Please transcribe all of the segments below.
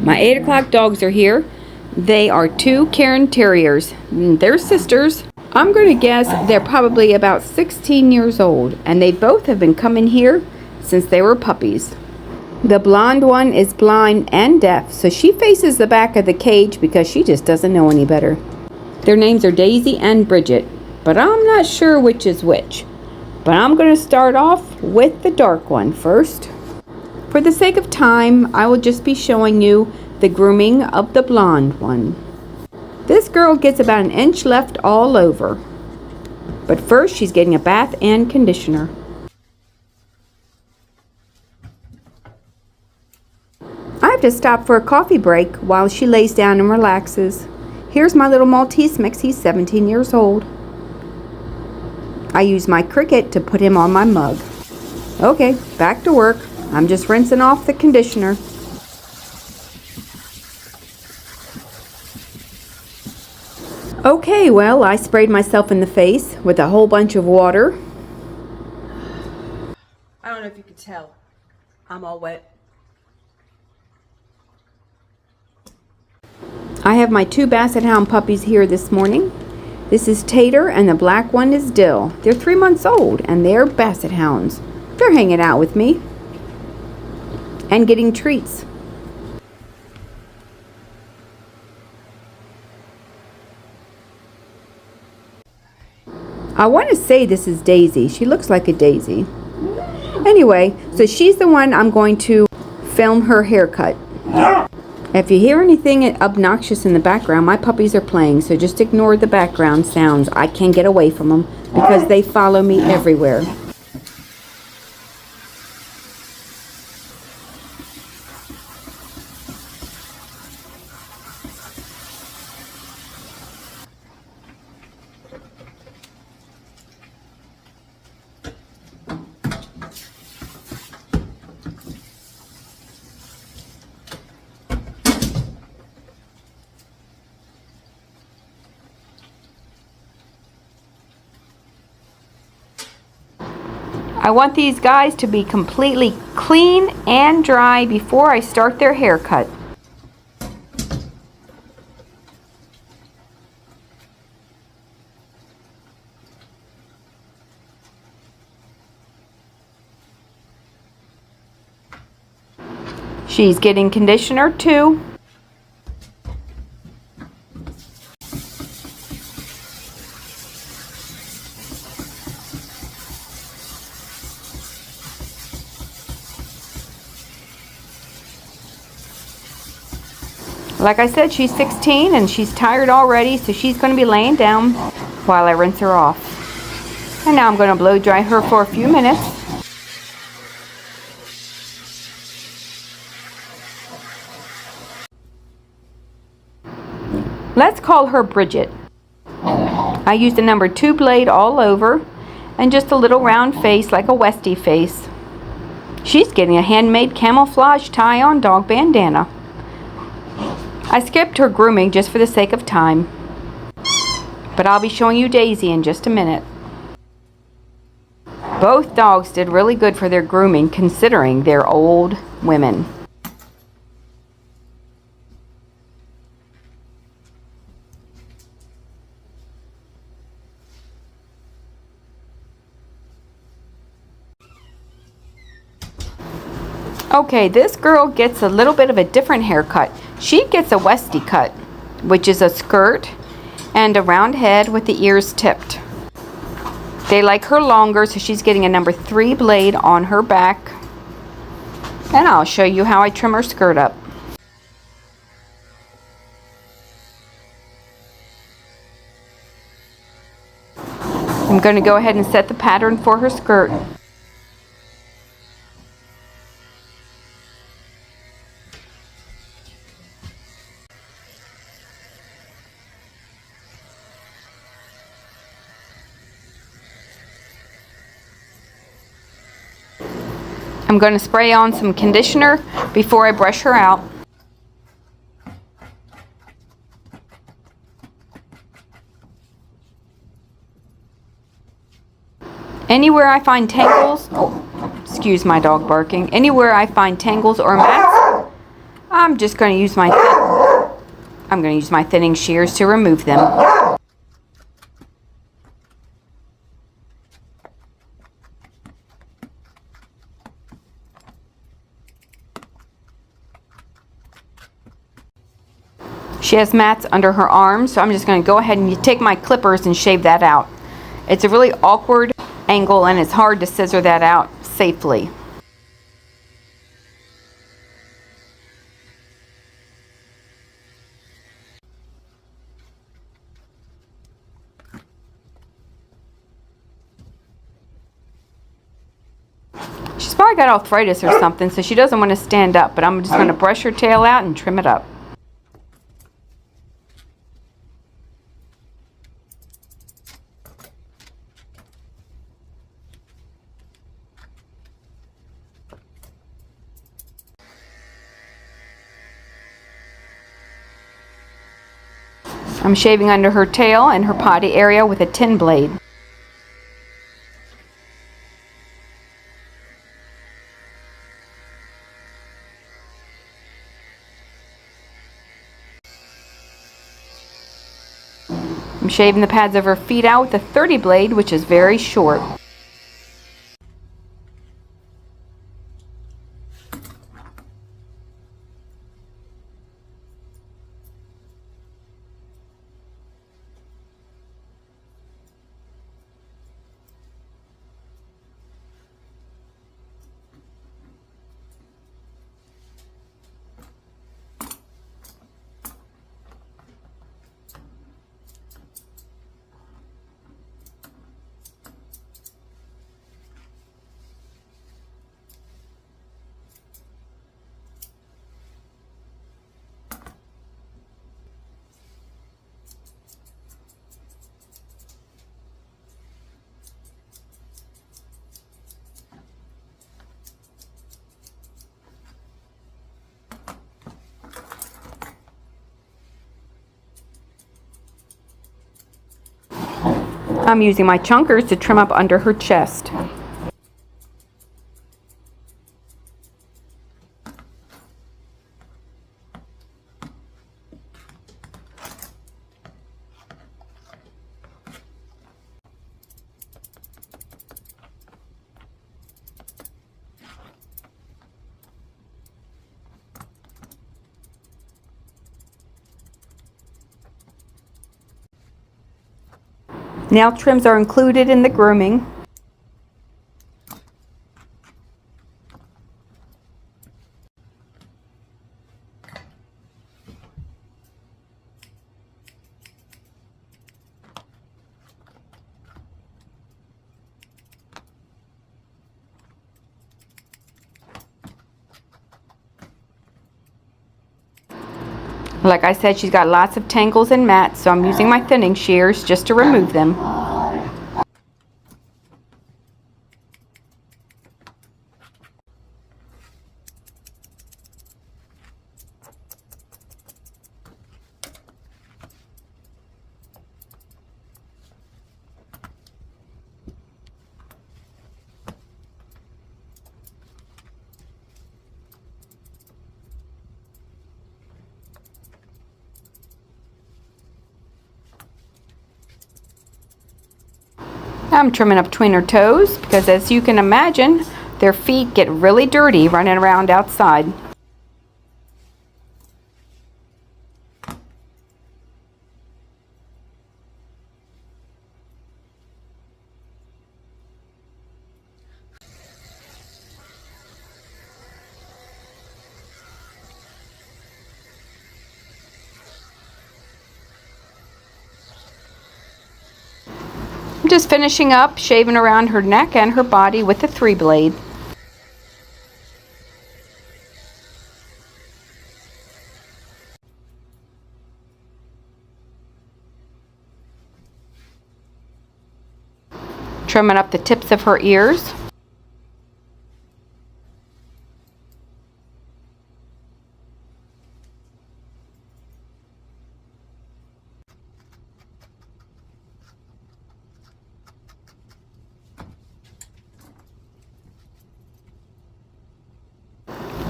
My 8 o'clock dogs are here. They are 2 Cairn Terriers. They're sisters. I'm going to guess they're probably about 16 years old, and they both have been coming here since they were puppies. The blonde one is blind and deaf, so she faces the back of the cage because she just doesn't know any better. Their names are Daisy and Bridget, but I'm not sure which is which. But I'm going to start off with the dark one first. For the sake of time, I will just be showing you the grooming of the blonde one. This girl gets about an inch left all over. But first, she's getting a bath and conditioner. I have to stop for a coffee break while she lays down and relaxes. Here's my little Maltese mix. He's 17 years old. I use my Cricket to put him on my mug. Okay, back to work. I'm just rinsing off the conditioner. Okay, well, I sprayed myself in the face with a whole bunch of water. I don't know if you could tell. I'm all wet. I have my 2 Basset Hound puppies here this morning. This is Tater and the black one is Dill. They're 3 months old and they're Basset Hounds. They're hanging out with me and getting treats. I want to say this is Daisy. She looks like a daisy. Anyway, so she's the one I'm going to film her haircut. If you hear anything obnoxious in the background, my puppies are playing, so just ignore the background sounds. I can't get away from them because they follow me everywhere. I want these guys to be completely clean and dry before I start their haircut. She's getting conditioner too. Like I said, she's 16 and she's tired already, so she's going to be laying down while I rinse her off. And now I'm going to blow dry her for a few minutes. Let's call her Bridget. I used a number 2 blade all over and just a little round face like a Westie face. She's getting a handmade camouflage tie-on dog bandana. I skipped her grooming just for the sake of time, but I'll be showing you Daisy in just a minute. Both dogs did really good for their grooming considering they're old women. Okay, this girl gets a little bit of a different haircut. She gets a Westie cut, which is a skirt and a round head with the ears tipped. They like her longer, so she's getting a number 3 blade on her back. And I'll show you how I trim her skirt up. I'm going to go ahead and set the pattern for her skirt. I'm going to spray on some conditioner before I brush her out. Anywhere I find tangles, excuse my dog barking, anywhere I find tangles or mats, I'm just going to use my thinning shears to remove them. She has mats under her arms, so I'm just going to go ahead and take my clippers and shave that out. It's a really awkward angle and it's hard to scissor that out safely. She's probably got arthritis or something, so she doesn't want to stand up, but I'm just going to brush her tail out and trim it up. I'm shaving under her tail and her potty area with a tin blade. I'm shaving the pads of her feet out with a 30 blade, which is very short. I'm using my chunkers to trim up under her chest. Nail trims are included in the grooming. Like I said, she's got lots of tangles and mats, so I'm using my thinning shears just to remove them. I'm trimming up between her toes because, as you can imagine, their feet get really dirty running around outside. I'm just finishing up shaving around her neck and her body with a 3 blade. Trimming up the tips of her ears.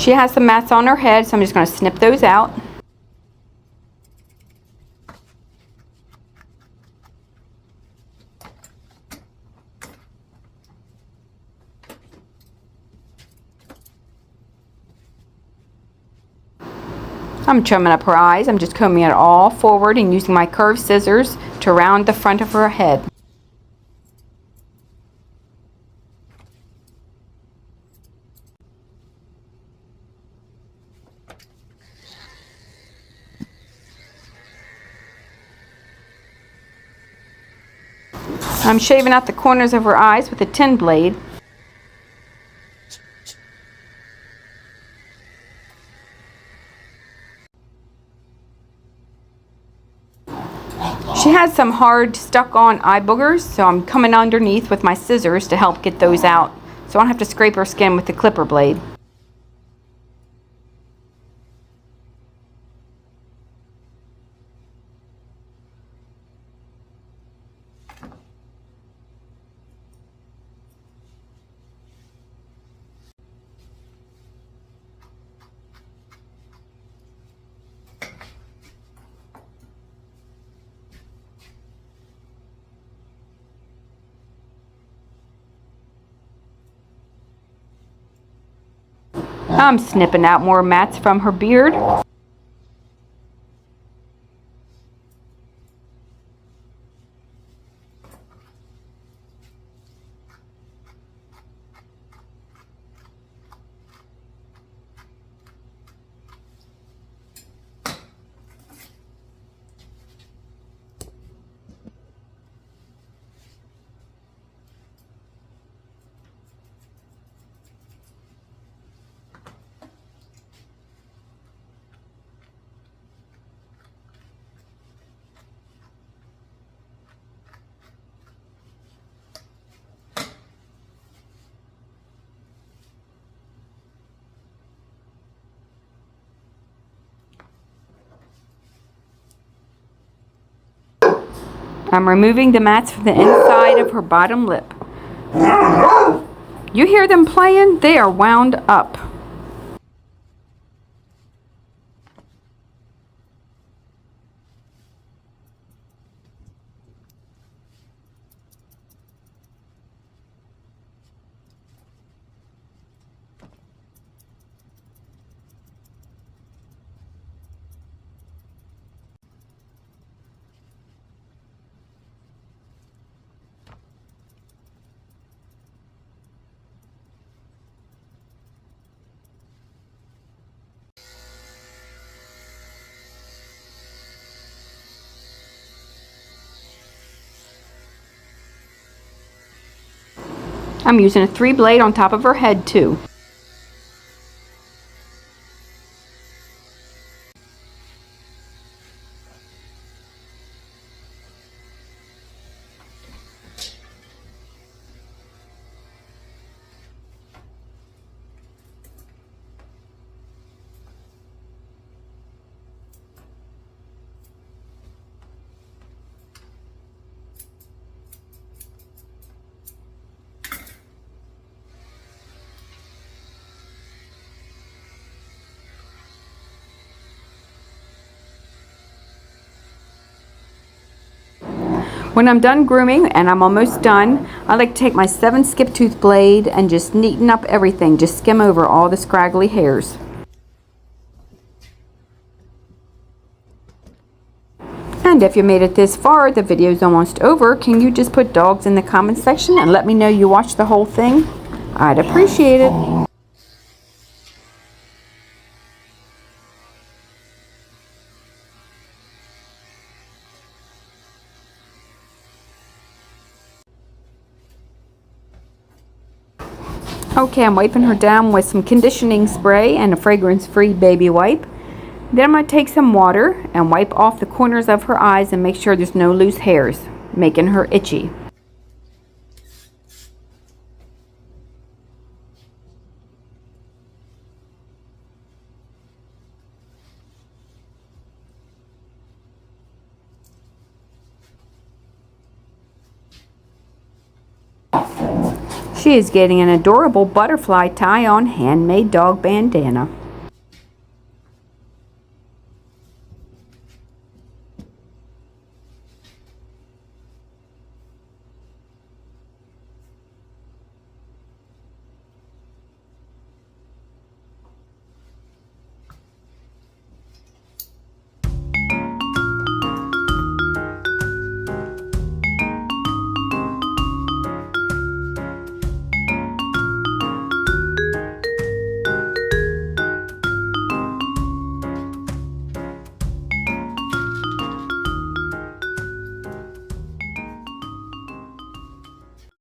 She has some mats on her head, so I'm just going to snip those out. I'm trimming up her eyes. I'm just combing it all forward and using my curved scissors to round the front of her head. I'm shaving out the corners of her eyes with a tin blade. She has some hard stuck on eye boogers, so I'm coming underneath with my scissors to help get those out, so I don't have to scrape her skin with the clipper blade. I'm snipping out more mats from her beard. I'm removing the mats from the inside of her bottom lip. You hear them playing? They are wound up. I'm using a 3 blade on top of her head too. When I'm done grooming, and I'm almost done, I like to take my 7 skip tooth blade and just neaten up everything, just skim over all the scraggly hairs. And if you made it this far, the video's almost over. Can you just put dogs in the comment section and let me know you watched the whole thing? I'd appreciate it. Okay, I'm wiping her down with some conditioning spray and a fragrance-free baby wipe. Then I'm going to take some water and wipe off the corners of her eyes and make sure there's no loose hairs, making her itchy. She is getting an adorable butterfly tie-on handmade dog bandana.